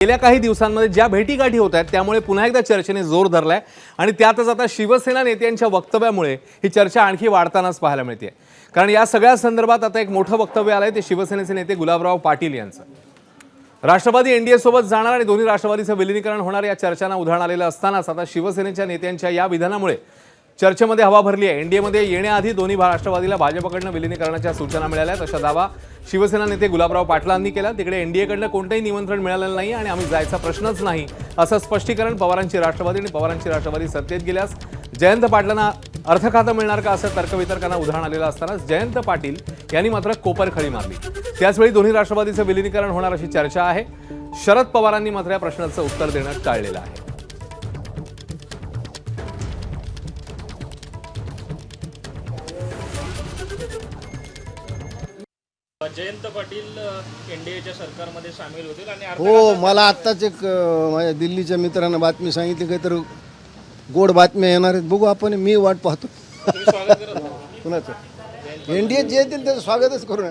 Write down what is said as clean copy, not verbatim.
गेल्या काही दिवसांमध्ये ज्या भेटीगाठी होत आहेत त्यामुळे पुन्हा एकदा चर्चेने जोर धरलाय आणि त्यातच आता शिवसेना नेत्यांच्या वक्तव्यामुळे ही चर्चा आणखी वाढतानाच पाहायला मिळते। कारण या सगळ्या संदर्भात आता एक मोठं वक्तव्य आलंय ते शिवसेनेचे नेते गुलाबराव पाटील यांचं। राष्ट्रवादी एनडीए सोबत जाणार आणि दोन्ही राष्ट्रवादीचं विलीनीकरण होणार या चर्चांना उधाण आलेलं असतानाच आता शिवसेनेच्या नेत्यांच्या या विधानामुळे चर्चेमध्ये हवा भरली आहे। एनडीएमध्ये येण्याआधी दोन्ही राष्ट्रवादीला भाजपकडून विलीनीकरणाच्या सूचना मिळाल्या आहेत असा दावा शिवसेना नेते गुलाबराव पाटलांनी केला। तिकडे एनडीएकडून कोणतेही निमंत्रण मिळालेलं नाही आणि आम्ही जायचा प्रश्नच नाही असं स्पष्टीकरण पवारांची राष्ट्रवादी आणि पवारांची राष्ट्रवादी सत्तेत गेल्यास जयंत पाटलांना अर्थखातं मिळणार का असं तर्कवितर्कांना उधाण आलेलं असतानाच जयंत पाटील यांनी मात्र कोपरखळी मारली। त्याचवेळी दोन्ही राष्ट्रवादीचं विलीनीकरण होणार अशी चर्चा आहे। शरद पवारांनी मात्र या प्रश्नाचं उत्तर देणं टाळलेलं आहे। जयंत पाटील एनडीएच्या सरकारमध्ये सामील होतील आणि हो, मला आत्ताच एक माझ्या दिल्लीच्या मित्रांना बातमी सांगितली काही तर गोड बातम्या येणार आहेत। बघू आपण, मी वाट पाहतो स्वागत करत कुणाचं एनडीए जे येतील त्याचं स्वागतच करू नये।